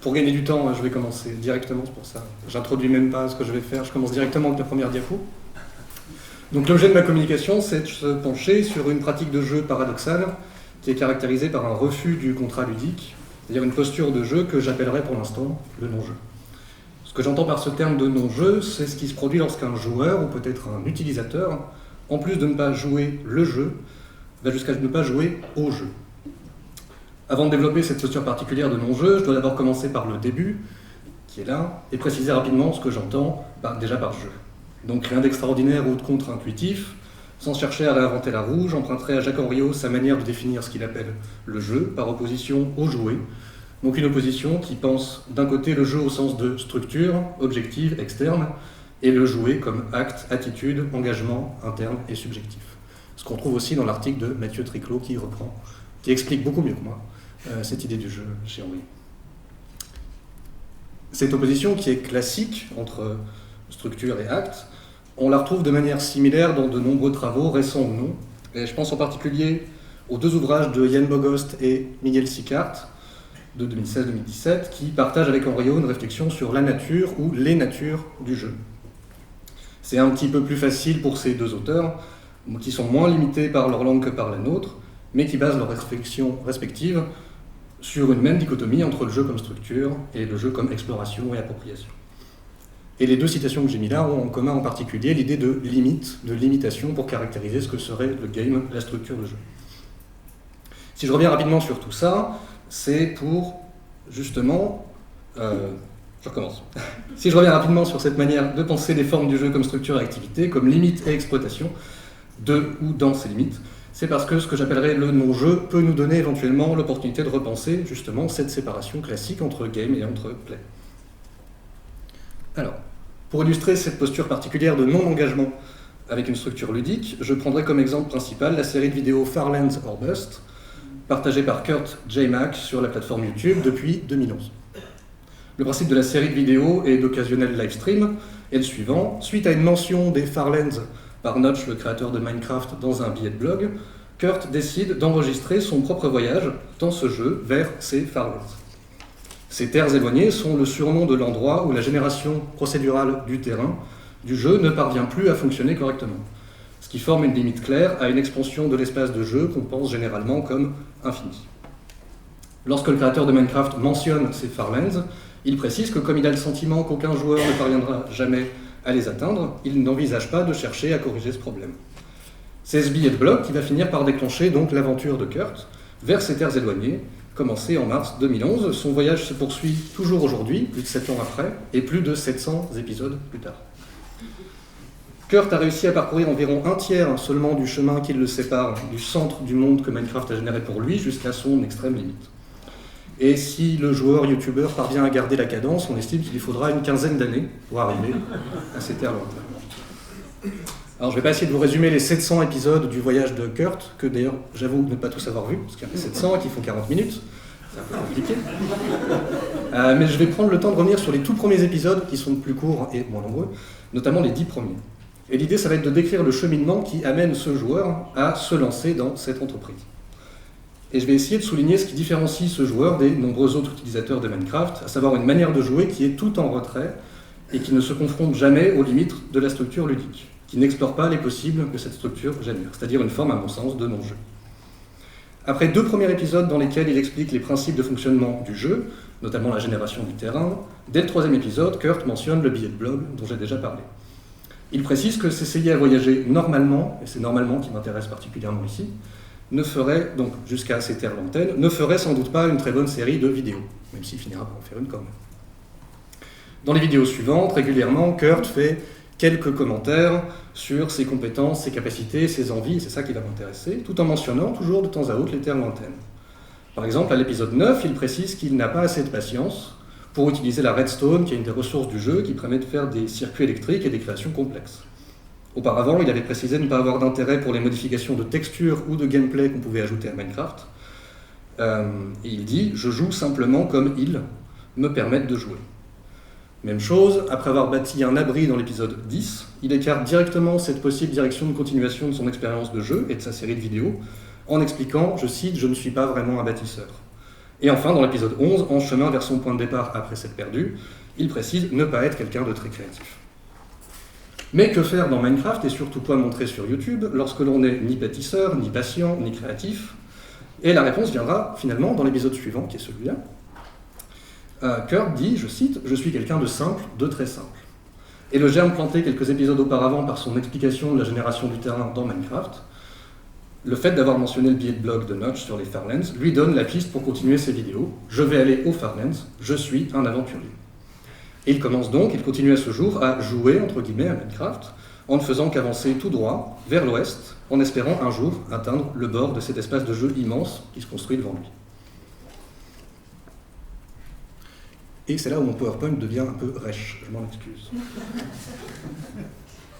Pour gagner du temps, je vais commencer directement, c'est pour ça. J'introduis même pas ce que je vais faire, je commence directement avec la première diapo. Donc l'objet de ma communication, c'est de se pencher sur une pratique de jeu paradoxale qui est caractérisée par un refus du contrat ludique, c'est-à-dire une posture de jeu que j'appellerai pour l'instant le non-jeu. Ce que j'entends par ce terme de non-jeu, c'est ce qui se produit lorsqu'un joueur, ou peut-être un utilisateur, en plus de ne pas jouer le jeu, va jusqu'à ne pas jouer au jeu. Avant de développer cette posture particulière de non-jeu, je dois d'abord commencer par le début, qui est là, et préciser rapidement ce que j'entends déjà par jeu. Donc rien d'extraordinaire ou de contre-intuitif, sans chercher à réinventer la roue, j'emprunterai à Jacques Henriot sa manière de définir ce qu'il appelle le jeu, par opposition au jouet. Donc une opposition qui pense d'un côté le jeu au sens de structure, objective, externe, et le jouet comme acte, attitude, engagement, interne et subjectif. Ce qu'on trouve aussi dans l'article de Mathieu Triclot qui explique beaucoup mieux que moi cette idée du jeu chez Henriot. Cette opposition qui est classique entre structure et acte, on la retrouve de manière similaire dans de nombreux travaux, récents ou non. Et je pense en particulier aux deux ouvrages de Yann Bogost et Miguel Sicart, de 2016-2017, qui partagent avec Henriot une réflexion sur la nature ou les natures du jeu. C'est un petit peu plus facile pour ces deux auteurs, qui sont moins limités par leur langue que par la nôtre, mais qui basent leurs réflexions respectives sur une même dichotomie entre le jeu comme structure et le jeu comme exploration et appropriation. Et les deux citations que j'ai mis là ont en commun en particulier l'idée de limite, de limitation pour caractériser ce que serait le game, la structure de jeu. Si je reviens rapidement sur tout ça, c'est pour justement... je recommence. Si je reviens rapidement sur cette manière de penser les formes du jeu comme structure et activité, comme limite et exploitation, de ou dans ces limites, c'est parce que ce que j'appellerais le non-jeu peut nous donner éventuellement l'opportunité de repenser justement cette séparation classique entre game et entre play. Alors, pour illustrer cette posture particulière de non-engagement avec une structure ludique, je prendrai comme exemple principal la série de vidéos Farlands or Bust, partagée par Kurt J. Mack sur la plateforme YouTube depuis 2011. Le principe de la série de vidéos et d'occasionnels live stream est le suivant. Suite à une mention des Farlands par Notch, le créateur de Minecraft, dans un billet de blog, Kurt décide d'enregistrer son propre voyage dans ce jeu vers ces Farlands. Ces terres éloignées sont le surnom de l'endroit où la génération procédurale du terrain du jeu ne parvient plus à fonctionner correctement, ce qui forme une limite claire à une expansion de l'espace de jeu qu'on pense généralement comme infini. Lorsque le créateur de Minecraft mentionne ces Farlands, il précise que comme il a le sentiment qu'aucun joueur ne parviendra jamais à les atteindre, il n'envisage pas de chercher à corriger ce problème. C'est ce billet de blog qui va finir par déclencher donc l'aventure de Kurt vers ces terres éloignées, commencé en mars 2011. Son voyage se poursuit toujours aujourd'hui, plus de 7 ans après, et plus de 700 épisodes plus tard. Kurt a réussi à parcourir environ un tiers seulement du chemin qui le sépare du centre du monde que Minecraft a généré pour lui jusqu'à son extrême limite. Et si le joueur youtubeur parvient à garder la cadence, on estime qu'il lui faudra une quinzaine d'années pour arriver à ces terres lointaines. Alors je ne vais pas essayer de vous résumer les 700 épisodes du voyage de Kurt, que d'ailleurs j'avoue ne pas tous avoir vu, parce qu'il y en a 700 et qui font 40 minutes, c'est un peu compliqué. Mais je vais prendre le temps de revenir sur les tout premiers épisodes, qui sont plus courts et moins nombreux, notamment les 10 premiers. Et l'idée, ça va être de décrire le cheminement qui amène ce joueur à se lancer dans cette entreprise. Et je vais essayer de souligner ce qui différencie ce joueur des nombreux autres utilisateurs de Minecraft, à savoir une manière de jouer qui est tout en retrait et qui ne se confronte jamais aux limites de la structure ludique, qui n'explore pas les possibles que cette structure génère, c'est-à-dire une forme, à mon sens, de non-jeu. Après 2 premiers épisodes dans lesquels il explique les principes de fonctionnement du jeu, notamment la génération du terrain, dès le 3e épisode, Kurt mentionne le billet de blog dont j'ai déjà parlé. Il précise que s'essayer à voyager normalement, et c'est normalement qui m'intéresse particulièrement ici, ne ferait, donc jusqu'à ces terres lointaines, ne ferait sans doute pas une très bonne série de vidéos, même s'il finira par en faire une quand même. Dans les vidéos suivantes, régulièrement, Kurt fait quelques commentaires sur ses compétences, ses capacités, ses envies, et c'est ça qui va m'intéresser, tout en mentionnant toujours de temps à autre les terres lointaines. Par exemple, à l'épisode 9, il précise qu'il n'a pas assez de patience pour utiliser la redstone, qui est une des ressources du jeu, qui permet de faire des circuits électriques et des créations complexes. Auparavant, il avait précisé ne pas avoir d'intérêt pour les modifications de texture ou de gameplay qu'on pouvait ajouter à Minecraft. Et il dit « Je joue simplement comme ils me permettent de jouer ». Même chose, après avoir bâti un abri dans l'épisode 10, il écarte directement cette possible direction de continuation de son expérience de jeu et de sa série de vidéos, en expliquant, je cite, « Je ne suis pas vraiment un bâtisseur ». Et enfin, dans l'épisode 11, en chemin vers son point de départ après s'être perdu, il précise ne pas être quelqu'un de très créatif. Mais que faire dans Minecraft et surtout quoi montrer sur YouTube lorsque l'on n'est ni bâtisseur, ni patient, ni créatif? Et la réponse viendra finalement dans l'épisode suivant, qui est celui-là. Kurt dit, je cite, « Je suis quelqu'un de simple, de très simple ». Et le germe planté quelques épisodes auparavant par son explication de la génération du terrain dans Minecraft, le fait d'avoir mentionné le billet de blog de Notch sur les Farlands lui donne la piste pour continuer ses vidéos. Je vais aller aux Farlands, je suis un aventurier. Et il commence donc, il continue à ce jour à jouer, entre guillemets, à Minecraft, en ne faisant qu'avancer tout droit, vers l'ouest, en espérant un jour atteindre le bord de cet espace de jeu immense qui se construit devant lui. Et c'est là où mon PowerPoint devient un peu rêche, je m'en excuse.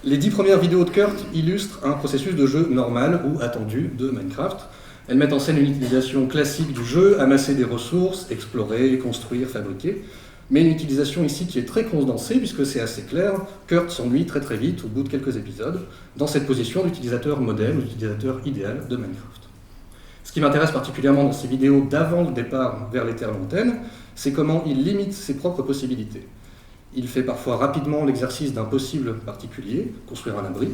Les 10 premières vidéos de Kurt illustrent un processus de jeu normal ou attendu de Minecraft. Elles mettent en scène une utilisation classique du jeu, amasser des ressources, explorer, construire, fabriquer, mais une utilisation ici qui est très condensée, puisque c'est assez clair, Kurt s'ennuie très très vite, au bout de quelques épisodes, dans cette position d'utilisateur modèle ou d'utilisateur idéal de Minecraft. Ce qui m'intéresse particulièrement dans ces vidéos d'avant le départ vers les terres lointaines, c'est comment il limite ses propres possibilités. Il fait parfois rapidement l'exercice d'un possible particulier, construire un abri,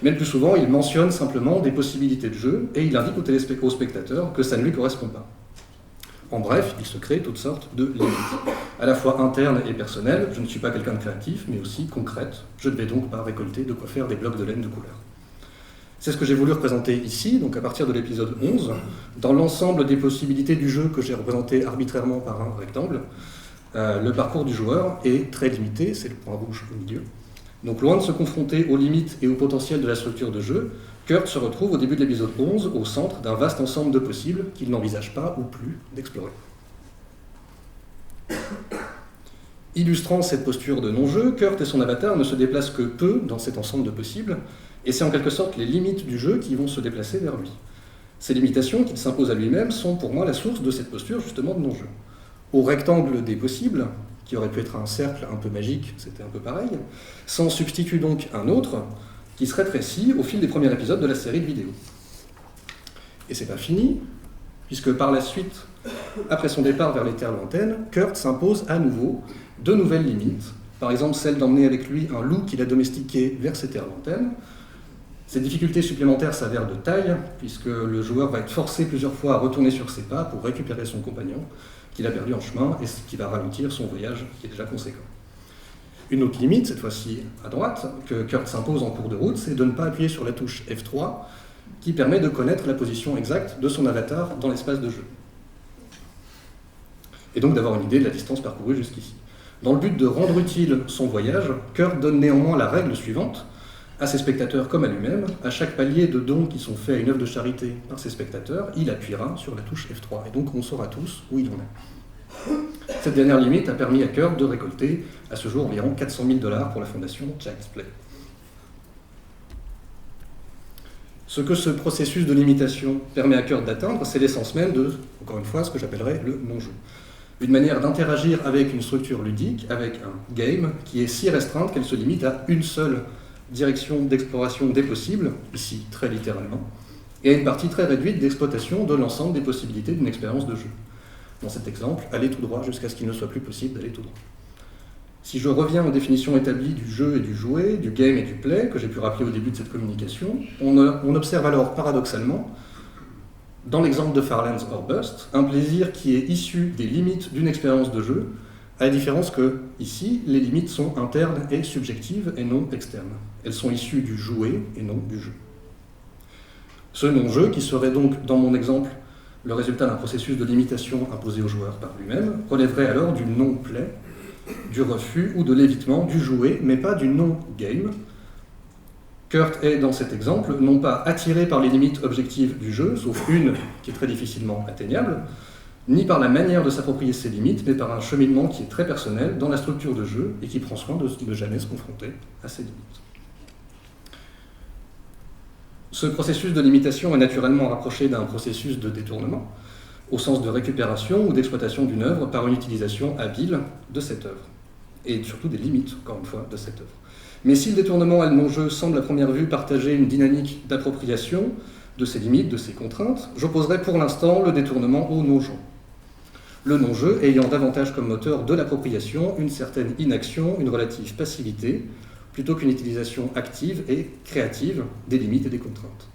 mais le plus souvent il mentionne simplement des possibilités de jeu et il indique aux spectateurs que ça ne lui correspond pas. En bref, il se crée toutes sortes de limites, à la fois internes et personnelles. Je ne suis pas quelqu'un de créatif, mais aussi concrète. Je ne vais donc pas récolter de quoi faire des blocs de laine de couleur. C'est ce que j'ai voulu représenter ici, donc à partir de l'épisode 11, dans l'ensemble des possibilités du jeu que j'ai représenté arbitrairement par un rectangle. Le parcours du joueur est très limité, c'est le point rouge au milieu. Donc loin de se confronter aux limites et au potentiel de la structure de jeu, Kurt se retrouve au début de l'épisode 11 au centre d'un vaste ensemble de possibles qu'il n'envisage pas ou plus d'explorer. Illustrant cette posture de non-jeu, Kurt et son avatar ne se déplacent que peu dans cet ensemble de possibles, et c'est en quelque sorte les limites du jeu qui vont se déplacer vers lui. Ces limitations qu'il s'impose à lui-même sont pour moi la source de cette posture justement de non-jeu. Au rectangle des possibles, qui aurait pu être un cercle un peu magique, c'était un peu pareil, s'en substitue donc un autre, qui se rétrécit au fil des premiers épisodes de la série de vidéos. Et c'est pas fini, puisque par la suite, après son départ vers les terres lointaines, Kurt s'impose à nouveau de nouvelles limites, par exemple celle d'emmener avec lui un loup qu'il a domestiqué vers ces terres lointaines. Ces difficultés supplémentaires s'avèrent de taille, puisque le joueur va être forcé plusieurs fois à retourner sur ses pas pour récupérer son compagnon, qu'il a perdu en chemin, et ce qui va ralentir son voyage, qui est déjà conséquent. Une autre limite, cette fois-ci à droite, que Kurt s'impose en cours de route, c'est de ne pas appuyer sur la touche F3, qui permet de connaître la position exacte de son avatar dans l'espace de jeu. Et donc d'avoir une idée de la distance parcourue jusqu'ici. Dans le but de rendre utile son voyage, Kurt donne néanmoins la règle suivante, à ses spectateurs comme à lui-même, à chaque palier de dons qui sont faits à une œuvre de charité par ses spectateurs, il appuiera sur la touche F3, et donc on saura tous où il en est. Cette dernière limite a permis à Kurt de récolter, à ce jour, environ 400 000 $ pour la fondation Child's Play. Ce que ce processus de limitation permet à Kurt d'atteindre, c'est l'essence même de, encore une fois, ce que j'appellerais le non-jeu. Une manière d'interagir avec une structure ludique, avec un game, qui est si restreinte qu'elle se limite à une seule direction d'exploration des possibles, ici très littéralement, et à une partie très réduite d'exploitation de l'ensemble des possibilités d'une expérience de jeu. Dans cet exemple, aller tout droit jusqu'à ce qu'il ne soit plus possible d'aller tout droit. Si je reviens aux définitions établies du jeu et du jouet, du game et du play, que j'ai pu rappeler au début de cette communication, on observe alors paradoxalement, dans l'exemple de Farlands or Bust, un plaisir qui est issu des limites d'une expérience de jeu, à la différence que, ici, les limites sont internes et subjectives et non externes. Elles sont issues du jouet et non du jeu. Ce non-jeu, qui serait donc, dans mon exemple, le résultat d'un processus de limitation imposé au joueur par lui-même, relèverait alors du non-play, du refus ou de l'évitement du jouet, mais pas du non-game. Kurt est, dans cet exemple, non pas attiré par les limites objectives du jeu, sauf une qui est très difficilement atteignable, ni par la manière de s'approprier ces limites, mais par un cheminement qui est très personnel dans la structure de jeu et qui prend soin de ne jamais se confronter à ces limites. Ce processus de limitation est naturellement rapproché d'un processus de détournement, au sens de récupération ou d'exploitation d'une œuvre par une utilisation habile de cette œuvre, et surtout des limites, encore une fois, de cette œuvre. Mais si le détournement et le non-jeu semblent à première vue partager une dynamique d'appropriation de ces limites, de ces contraintes, j'opposerai pour l'instant le détournement au non-jeu. le non-jeu ayant davantage comme moteur de l'appropriation une certaine inaction, une relative passivité, plutôt qu'une utilisation active et créative des limites et des contraintes.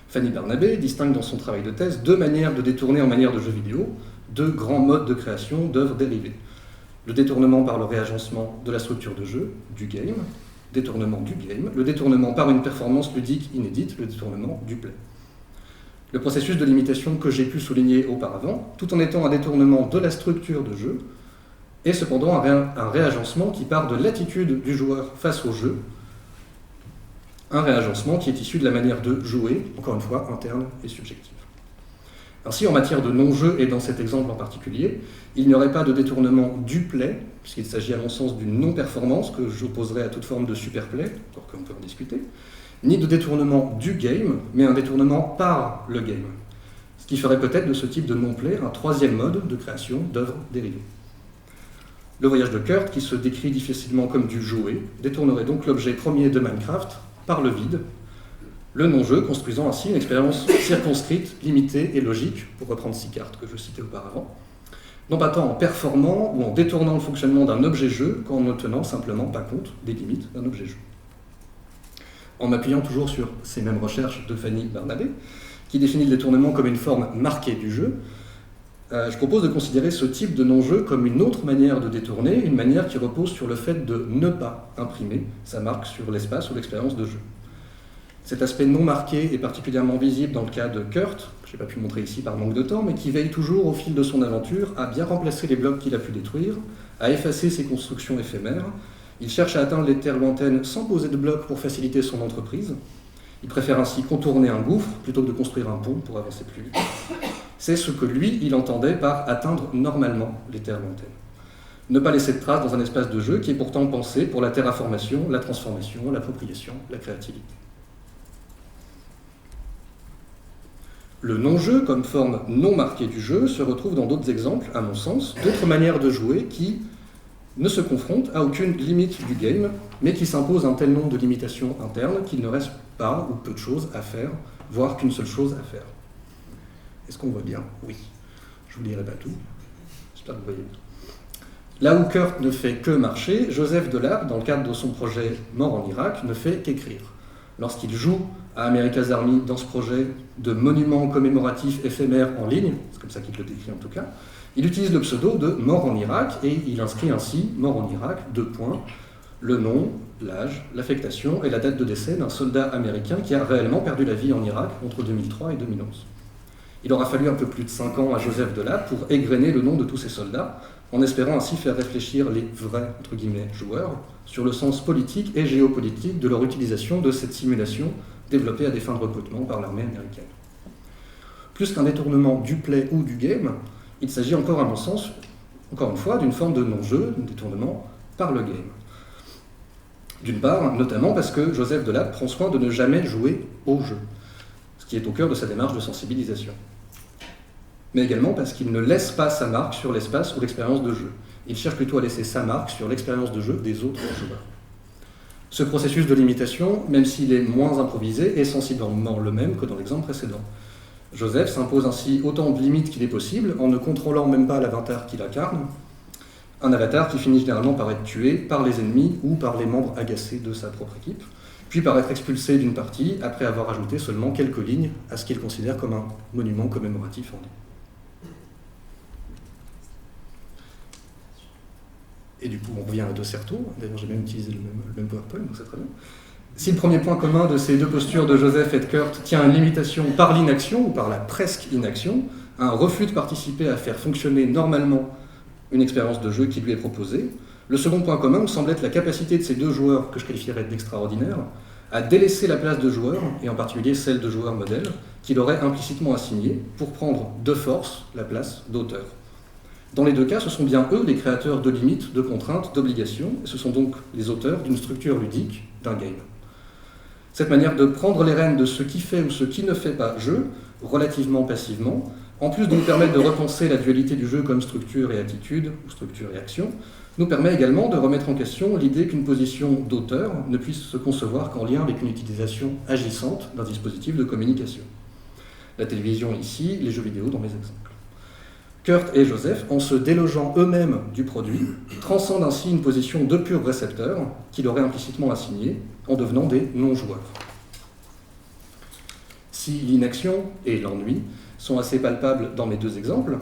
Fanny Barnabé distingue dans son travail de thèse deux manières de détourner en manière de jeu vidéo, deux grands modes de création d'œuvres dérivées. Le détournement par le réagencement de la structure de jeu, du game, détournement du game, le détournement par une performance ludique inédite, le détournement du play. Le processus de limitation que j'ai pu souligner auparavant, tout en étant un détournement de la structure de jeu, est cependant un réagencement qui part de l'attitude du joueur face au jeu, un réagencement qui est issu de la manière de jouer, encore une fois, interne et subjective. Ainsi, en matière de non-jeu, et dans cet exemple en particulier, il n'y aurait pas de détournement du play, puisqu'il s'agit à mon sens d'une non-performance que j'opposerais à toute forme de superplay, encore qu'on peut en discuter, ni de détournement du game, mais un détournement par le game. Ce qui ferait peut-être de ce type de non-play un troisième mode de création d'œuvres dérivées. Le voyage de Kurt, qui se décrit difficilement comme du jouet, détournerait donc l'objet premier de Minecraft par le vide, le non-jeu construisant ainsi une expérience circonscrite, limitée et logique, pour reprendre 6 cartes que je citais auparavant, non pas tant en performant ou en détournant le fonctionnement d'un objet-jeu qu'en ne tenant simplement pas compte des limites d'un objet-jeu. En m'appuyant toujours sur ces mêmes recherches de Fanny Barnabé, qui définit le détournement comme une forme marquée du jeu, je propose de considérer ce type de non-jeu comme une autre manière de détourner, une manière qui repose sur le fait de ne pas imprimer sa marque sur l'espace ou l'expérience de jeu. Cet aspect non marqué est particulièrement visible dans le cas de Kurt, que je n'ai pas pu montrer ici par manque de temps, mais qui veille toujours au fil de son aventure à bien remplacer les blocs qu'il a pu détruire, à effacer ses constructions éphémères. Il cherche à atteindre les terres lointaines sans poser de blocs pour faciliter son entreprise. Il préfère ainsi contourner un gouffre plutôt que de construire un pont pour avancer plus vite. C'est ce que lui, il entendait par atteindre normalement les terres lointaines. Ne pas laisser de traces dans un espace de jeu qui est pourtant pensé pour la terraformation, la transformation, l'appropriation, la créativité. Le non-jeu, comme forme non marquée du jeu, se retrouve dans d'autres exemples, à mon sens, d'autres manières de jouer qui ne se confrontent à aucune limite du game, mais qui s'imposent un tel nombre de limitations internes qu'il ne reste pas ou peu de choses à faire, voire qu'une seule chose à faire. Est-ce qu'on voit bien? Oui. Je ne vous lirai pas tout. J'espère que vous voyez bien. Là où Kurt ne fait que marcher, Joseph Delap, dans le cadre de son projet Mort en Irak, ne fait qu'écrire. Lorsqu'il joue à America's Army dans ce projet de monument commémoratif éphémère en ligne, c'est comme ça qu'il le décrit en tout cas, il utilise le pseudo de Mort en Irak et il inscrit ainsi Mort en Irak, : le nom, l'âge, l'affectation et la date de décès d'un soldat américain qui a réellement perdu la vie en Irak entre 2003 et 2011. Il aura fallu un peu plus de 5 ans à Joseph Delap pour égrener le nom de tous ces soldats, en espérant ainsi faire réfléchir les vrais, entre guillemets, joueurs sur le sens politique et géopolitique de leur utilisation de cette simulation développée à des fins de recrutement par l'armée américaine. Plus qu'un détournement du play ou du game, il s'agit encore, à mon sens, encore une fois, d'une forme de non-jeu, d'un détournement par le game. D'une part, notamment parce que Joseph Delap prend soin de ne jamais jouer au jeu, ce qui est au cœur de sa démarche de sensibilisation. Mais également parce qu'il ne laisse pas sa marque sur l'espace ou l'expérience de jeu. Il cherche plutôt à laisser sa marque sur l'expérience de jeu des autres joueurs. Ce processus de limitation, même s'il est moins improvisé, est sensiblement le même que dans l'exemple précédent. Joseph s'impose ainsi autant de limites qu'il est possible en ne contrôlant même pas l'avatar qu'il incarne, un avatar qui finit généralement par être tué par les ennemis ou par les membres agacés de sa propre équipe, puis par être expulsé d'une partie après avoir ajouté seulement quelques lignes à ce qu'il considère comme un monument commémoratif en ligne. Et du coup, on revient à De Certeau. D'ailleurs, j'ai même utilisé le même PowerPoint, donc c'est très bien. Si le premier point commun de ces deux postures de Joseph et de Kurt tient à une limitation par l'inaction ou par la presque inaction, un refus de participer à faire fonctionner normalement une expérience de jeu qui lui est proposée, le second point commun me semble être la capacité de ces deux joueurs, que je qualifierais d'extraordinaires, à délaisser la place de joueur, et en particulier celle de joueur modèle, qu'il aurait implicitement assignée pour prendre de force la place d'auteur. Dans les deux cas, ce sont bien eux les créateurs de limites, de contraintes, d'obligations, et ce sont donc les auteurs d'une structure ludique, d'un game. Cette manière de prendre les rênes de ce qui fait ou ce qui ne fait pas jeu, relativement passivement, en plus de nous permettre de repenser la dualité du jeu comme structure et attitude, ou structure et action, nous permet également de remettre en question l'idée qu'une position d'auteur ne puisse se concevoir qu'en lien avec une utilisation agissante d'un dispositif de communication. La télévision ici, les jeux vidéo dans mes exemples. Kurt et Joseph, en se délogeant eux-mêmes du produit, transcendent ainsi une position de pur récepteur qu'il aurait implicitement assignée en devenant des non-joueurs. Si l'inaction et l'ennui sont assez palpables dans mes deux exemples,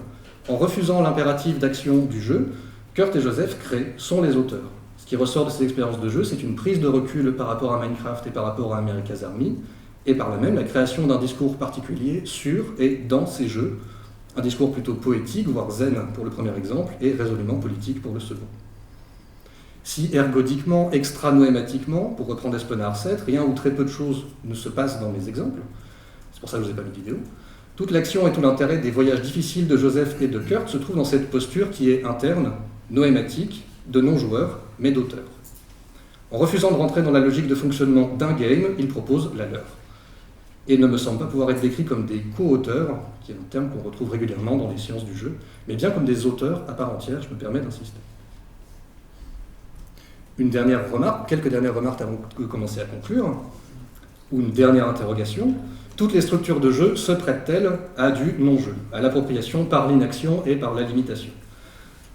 en refusant l'impératif d'action du jeu, Kurt et Joseph créent, sont les auteurs. Ce qui ressort de ces expériences de jeu, c'est une prise de recul par rapport à Minecraft et par rapport à America's Army, et par là même la création d'un discours particulier sur et dans ces jeux, un discours plutôt poétique, voire zen pour le premier exemple, et résolument politique pour le second. Si ergodiquement, extra-noématiquement, pour reprendre Espenard 7, rien ou très peu de choses ne se passent dans mes exemples, c'est pour ça que je ne vous ai pas mis de vidéo, toute l'action et tout l'intérêt des voyages difficiles de Joseph et de Kurt se trouve dans cette posture qui est interne, noématique, de non-joueur, mais d'auteur. En refusant de rentrer dans la logique de fonctionnement d'un game, ils proposent la leur. Et ne me semble pas pouvoir être décrits comme des co-auteurs, qui est un terme qu'on retrouve régulièrement dans les sciences du jeu, mais bien comme des auteurs à part entière, je me permets d'insister. Une dernière remarque, quelques dernières remarques avant de commencer à conclure, ou une dernière interrogation. Toutes les structures de jeu se prêtent-elles à du non-jeu, à l'appropriation par l'inaction et par la limitation?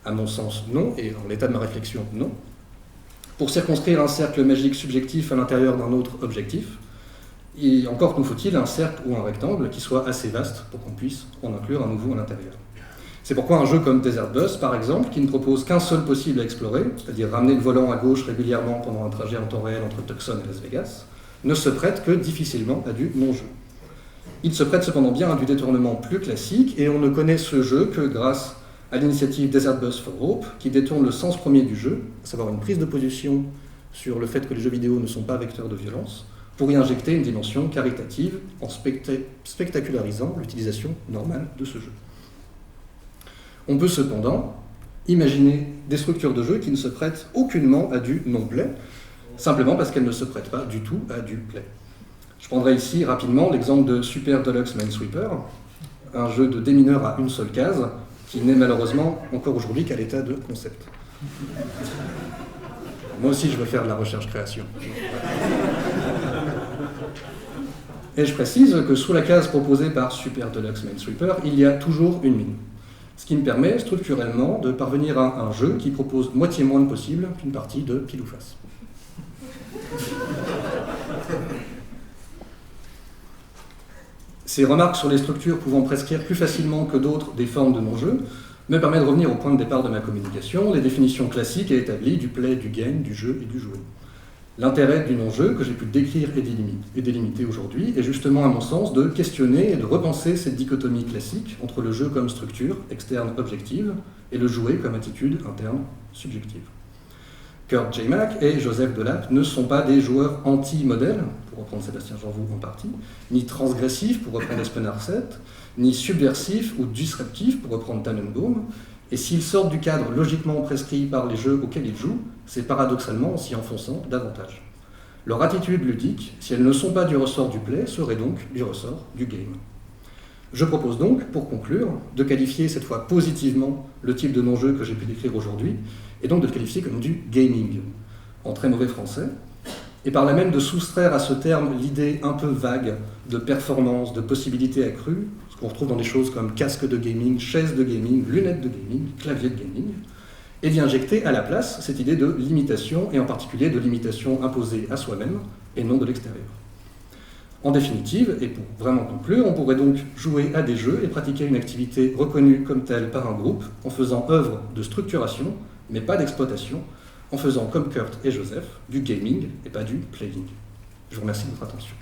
À mon sens, non, et en l'état de ma réflexion, non. Pour circonscrire un cercle magique subjectif à l'intérieur d'un autre objectif, et encore nous faut-il un cercle ou un rectangle qui soit assez vaste pour qu'on puisse en inclure un nouveau à l'intérieur. C'est pourquoi un jeu comme Desert Bus, par exemple, qui ne propose qu'un seul possible à explorer, c'est-à-dire ramener le volant à gauche régulièrement pendant un trajet en temps réel entre Tucson et Las Vegas, ne se prête que difficilement à du non-jeu. Il se prête cependant bien à du détournement plus classique, et on ne connaît ce jeu que grâce à l'initiative Desert Bus for Hope, qui détourne le sens premier du jeu, à savoir une prise de position sur le fait que les jeux vidéo ne sont pas vecteurs de violence, pour y injecter une dimension caritative en spectacularisant l'utilisation normale de ce jeu. On peut cependant imaginer des structures de jeu qui ne se prêtent aucunement à du non-play, simplement parce qu'elles ne se prêtent pas du tout à du play. Je prendrai ici rapidement l'exemple de Super Deluxe Minesweeper, un jeu de démineur à une seule case, qui n'est malheureusement encore aujourd'hui qu'à l'état de concept. Moi aussi, je veux faire de la recherche-création. Et je précise que sous la case proposée par Super Deluxe Minesweeper, il y a toujours une mine. Ce qui me permet structurellement de parvenir à un jeu qui propose moitié moins de possible qu'une partie de pile ou face. Ces remarques sur les structures pouvant prescrire plus facilement que d'autres des formes de non-jeu me permettent de revenir au point de départ de ma communication, les définitions classiques et établies du play, du game, du jeu et du jouet. L'intérêt du non-jeu que j'ai pu décrire et délimiter aujourd'hui est justement, à mon sens, de questionner et de repenser cette dichotomie classique entre le jeu comme structure externe objective et le jouet comme attitude interne subjective. Kurt J. Mack et Joseph Delap ne sont pas des joueurs anti-modèles, pour reprendre Sébastien Janvoux en partie, ni transgressifs, pour reprendre Espenard 7, ni subversifs ou disruptifs, pour reprendre Tannenbaum, et s'ils sortent du cadre logiquement prescrit par les jeux auxquels ils jouent, c'est paradoxalement en s'y enfonçant davantage. Leur attitude ludique, si elles ne sont pas du ressort du play, serait donc du ressort du game. Je propose donc, pour conclure, de qualifier cette fois positivement le type de non-jeu que j'ai pu décrire aujourd'hui, et donc de le qualifier comme du gaming, en très mauvais français, et par là même de soustraire à ce terme l'idée un peu vague de performance, de possibilités accrues, ce qu'on retrouve dans des choses comme casque de gaming, chaise de gaming, lunettes de gaming, clavier de gaming, et d'y injecter à la place cette idée de limitation, et en particulier de limitation imposée à soi-même et non de l'extérieur. En définitive, et pour vraiment conclure, on pourrait donc jouer à des jeux et pratiquer une activité reconnue comme telle par un groupe en faisant œuvre de structuration, mais pas d'exploitation, en faisant comme Kurt et Joseph, du gaming et pas du playing. Je vous remercie de votre attention.